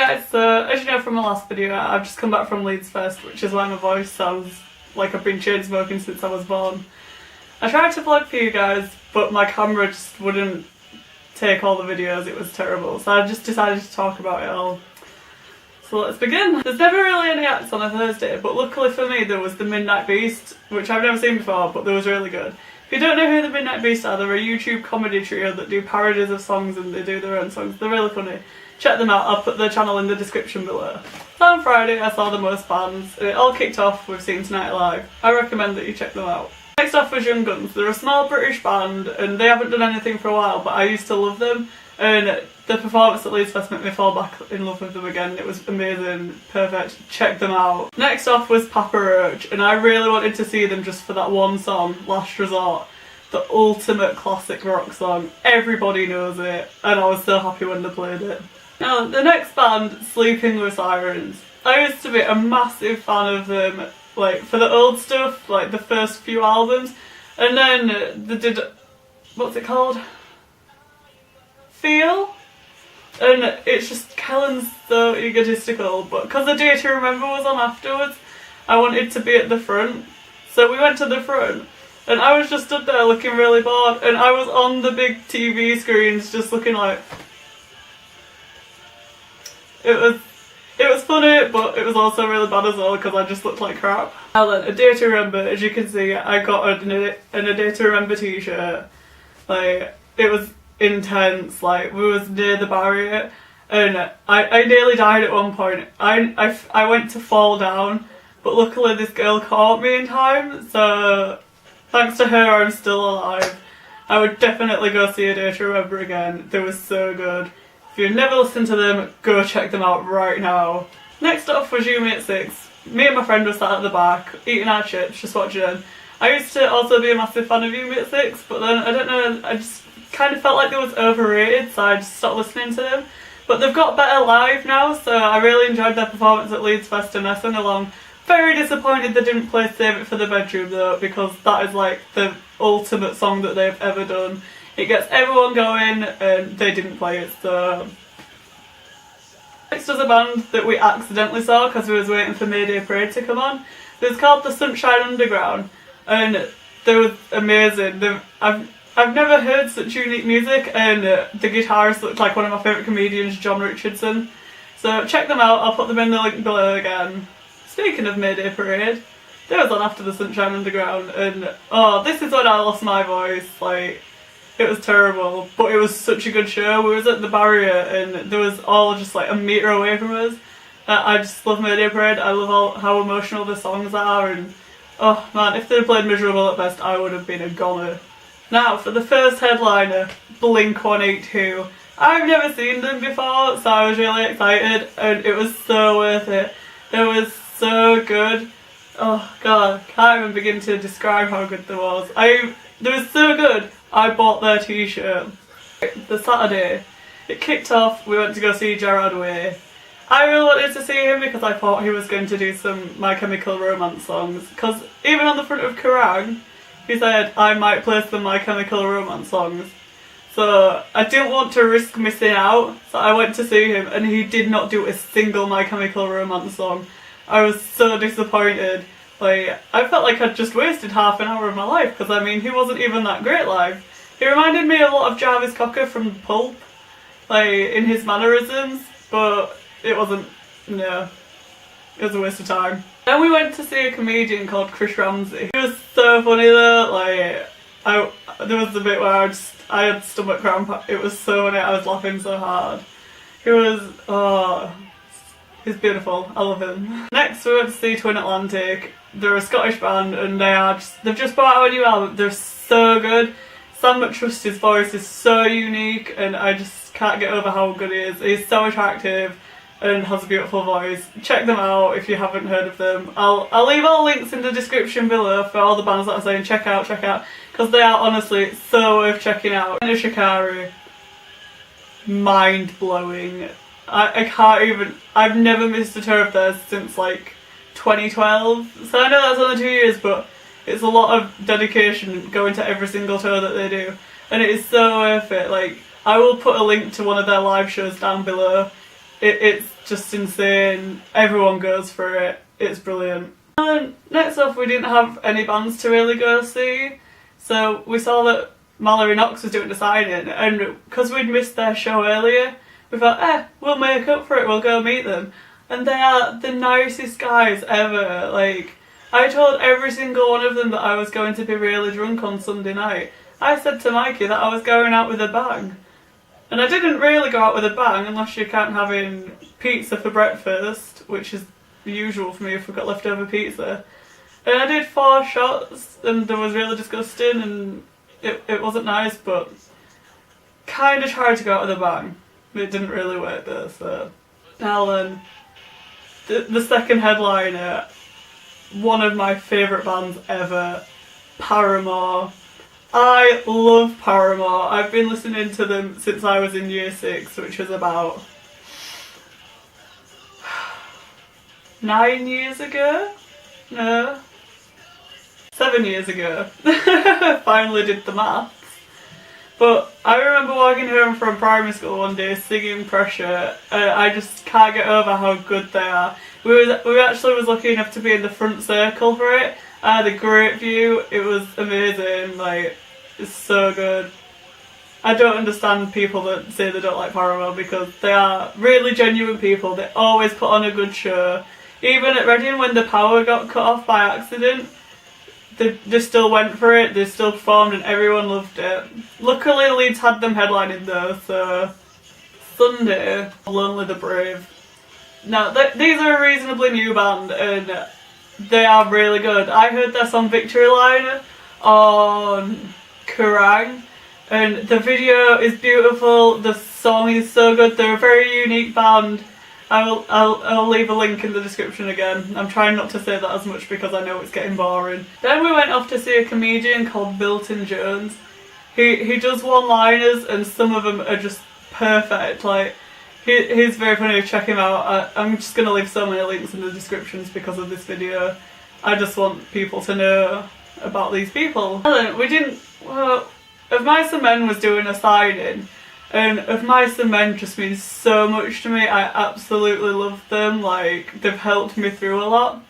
guys, so as you know from my last video, I've just come back from Leeds Fest, which is why my voice sounds like I've been chain smoking since I was born. I tried to vlog for you guys, but my camera just wouldn't take all the videos, it was terrible, so I just decided to talk about it all. So let's begin. There's never really any acts on a Thursday, but luckily for me there was the Midnight Beast, which I've never seen before, but they was really good. If you don't know who the Midnight Beast are, they're a YouTube comedy trio that do parodies of songs and they do their own songs. They're really funny. Check them out, I'll put their channel in the description below. So on Friday I saw the most bands, and it all kicked off with Seeing Tonight Live. I recommend that you check them out. Next off was Young Guns. They're a small British band and they haven't done anything for a while, but I used to love them, and the performance at Leeds Fest made me fall back in love with them again. It was amazing, perfect, check them out. Next off was Paramore, and I really wanted to see them just for that one song, Last Resort. The ultimate classic rock song, everybody knows it, and I was so happy when they played it. Now the next band, Sleeping with Sirens. I used to be a massive fan of them, like for the old stuff, like the first few albums, and then they did, what's it called? Feel? And it's just, Kellen's so egotistical, but because the Day to Remember was on afterwards, I wanted to be at the front, so we went to the front. And I was just stood there looking really bored, and I was on the big TV screens just looking like... It was funny, but it was also really bad as well because I just looked like crap. Now then, A Day to Remember, as you can see, I got an A Day to Remember t-shirt. Like, it was intense, like, we was near the barrier, and I nearly died at one point. I went to fall down, but luckily this girl caught me in time, so... Thanks to her, I'm still alive. I would definitely go see A Day to Remember again. They were so good. If you've never listened to them, go check them out right now. Next up was You Mate 6. Me and my friend were sat at the back, eating our chips, just watching them. I used to also be a massive fan of You Mate 6, but then, I don't know, I just kind of felt like they was overrated, so I just stopped listening to them. But they've got better live now, so I really enjoyed their performance at Leeds Fest and I sung along. Very disappointed they didn't play Save It for the Bedroom though, because that is like the ultimate song that they've ever done. It gets everyone going and they didn't play it, so... Next was a band that we accidentally saw because we was waiting for Mayday Parade to come on. It was called the Sunshine Underground, and they were amazing. I've never heard such unique music, and the guitarist looked like one of my favourite comedians, John Richardson. So check them out, I'll put them in the link below again. Speaking of Mayday Parade, they was on after the Sunshine Underground, and oh, this is when I lost my voice. Like, it was terrible, but it was such a good show. We was at the barrier and there was all just like a metre away from us. I just love Mayday Parade. I love how emotional the songs are, and oh man, if they'd played Miserable at Best, I would have been a goner. Now for the first headliner, Blink 182. I've never seen them before, so I was really excited, and it was so worth it. It was so good. Oh god, can't even begin to describe how good they was. They were so good, I bought their t-shirt. The Saturday, it kicked off, we went to go see Gerard Way. I really wanted to see him because I thought he was going to do some My Chemical Romance songs, because even on the front of Kerrang, he said I might play some My Chemical Romance songs. So I didn't want to risk missing out, so I went to see him and he did not do a single My Chemical Romance song. I was so disappointed. Like, I felt like I'd just wasted half an hour of my life, because I mean, he wasn't even that great live. He reminded me a lot of Jarvis Cocker from Pulp, like, in his mannerisms, but it wasn't, no, it was a waste of time. Then we went to see a comedian called Chris Ramsey. He was so funny though, like, there was a bit where I had stomach cramp, it was so funny, I was laughing so hard. He was, oh... He's beautiful, I love him. Next we went to see Twin Atlantic. They're a Scottish band and they've just brought out a new album. They're so good. Sam McTrusty's voice is so unique and I just can't get over how good he is. He's so attractive and has a beautiful voice. Check them out if you haven't heard of them. I'll leave all links in the description below for all the bands that I'm saying check out, because they are honestly so worth checking out. And Shikari, mind blowing. I can't even, I've never missed a tour of theirs since like 2012, so I know that's only 2 years, but it's a lot of dedication going to every single tour that they do, and it is so worth it. Like, I will put a link to one of their live shows down below. it's just insane. Everyone goes for it. It's brilliant. And next off, we didn't have any bands to really go see, so we saw that Mallory Knox was doing a signing, and because we'd missed their show earlier, we thought, we'll make up for it, we'll go meet them. And they are the nicest guys ever. Like, I told every single one of them that I was going to be really drunk on Sunday night. I said to Mikey that I was going out with a bang. And I didn't really go out with a bang unless you can't having pizza for breakfast, which is the usual for me if we've got leftover pizza. And I did 4 shots and it was really disgusting and it wasn't nice, but kind of tried to go out with a bang. It didn't really work though, so. Now then, the second headliner, one of my favourite bands ever, Paramore. I love Paramore. I've been listening to them since I was in year 6, which was about 9 years ago? No. 7 years ago. Finally did the maths. But I remember walking home from primary school one day singing Pressure. I just can't get over how good they are. We actually was lucky enough to be in the front circle for it. I had a great view. It was amazing. Like, it's so good. I don't understand people that say they don't like Paramore because they are really genuine people. They always put on a good show. Even at Reading when the power got cut off by accident, they still went for it, they still performed and everyone loved it. Luckily Leeds had them headlining though, so Sunday, Lonely the Brave. Now these are a reasonably new band and they are really good. I heard their song Victory Line on Kerrang and the video is beautiful, the song is so good, they're a very unique band. I'll leave a link in the description again. I'm trying not to say that as much because I know it's getting boring. Then we went off to see a comedian called Milton Jones. He does one-liners and some of them are just perfect. Like, he's very funny, check him out. I'm just going to leave so many links in the descriptions because of this video. I just want people to know about these people. Of Mice and Men was doing a signing. And Of Mice and Men just means so much to me. I absolutely love them, like they've helped me through a lot.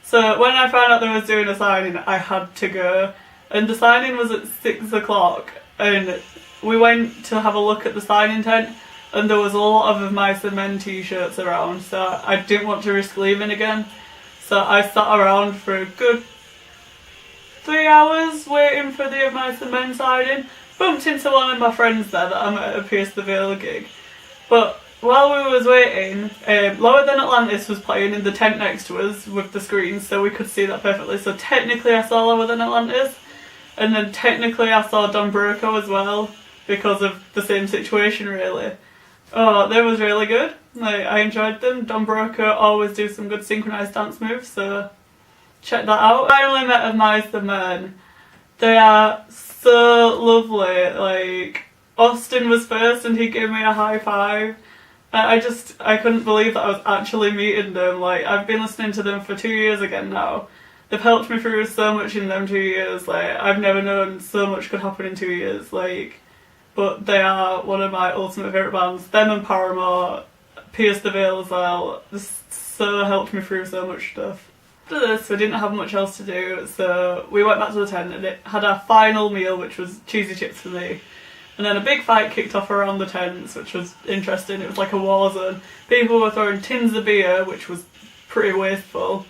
So when I found out they was doing a signing, I had to go. And the signing was at 6 o'clock and we went to have a look at the signing tent and there was a lot of Mice and Men t-shirts around, so I didn't want to risk leaving again. So I sat around for a good 3 hours waiting for the Of Mice and Men signing. Bumped into one of my friends there that I met at a Pierce the Veil gig. But while we was waiting, Lower Than Atlantis was playing in the tent next to us with the screens, so we could see that perfectly. So technically I saw Lower Than Atlantis, and then technically I saw Don Broco as well, because of the same situation really. Oh, they was really good. Like, I enjoyed them. Don Broco always do some good synchronised dance moves, so check that out. Finally met Of Mice and Men. They are so lovely. Like, Austin was first and he gave me a high five. I couldn't believe that I was actually meeting them. Like, I've been listening to them for 2 years again now. They've helped me through so much in them 2 years. Like, I've never known so much could happen in 2 years. Like, but they are one of my ultimate favourite bands. Them and Paramore, Pierce the Veil as well. Just so helped me through so much stuff. After this, we didn't have much else to do, so we went back to the tent and it had our final meal, which was cheesy chips for me. And then a big fight kicked off around the tents, which was interesting. It was like a war zone. People were throwing tins of beer, which was pretty wasteful,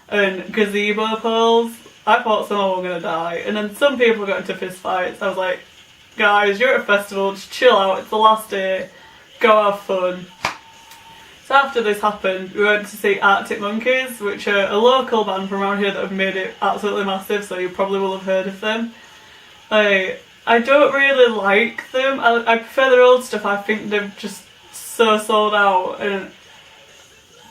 and gazebo poles. I thought someone was going to die. And then some people got into fist fights. I was like, guys, you're at a festival, just chill out, it's the last day, go have fun. So after this happened, we went to see Arctic Monkeys, which are a local band from around here that have made it absolutely massive, so you probably will have heard of them. I don't really like them. I prefer their old stuff. I think they're just so sold out.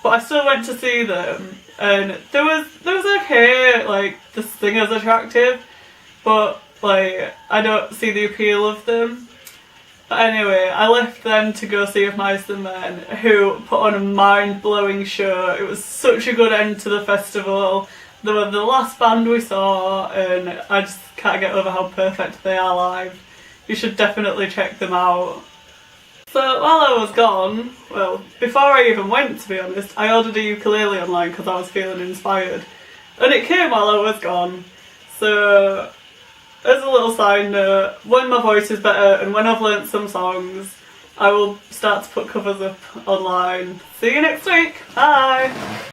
But I still went to see them, and there was okay. Like, the singer's attractive, but like I don't see the appeal of them. But anyway, I left them to go see Of Mice and Men, who put on a mind-blowing show. It was such a good end to the festival. They were the last band we saw, and I just can't get over how perfect they are live. You should definitely check them out. So while I was gone, well, before I even went to be honest, I ordered a ukulele online because I was feeling inspired. And it came while I was gone. So, as a little side note, when my voice is better and when I've learnt some songs, I will start to put covers up online. See you next week. Bye!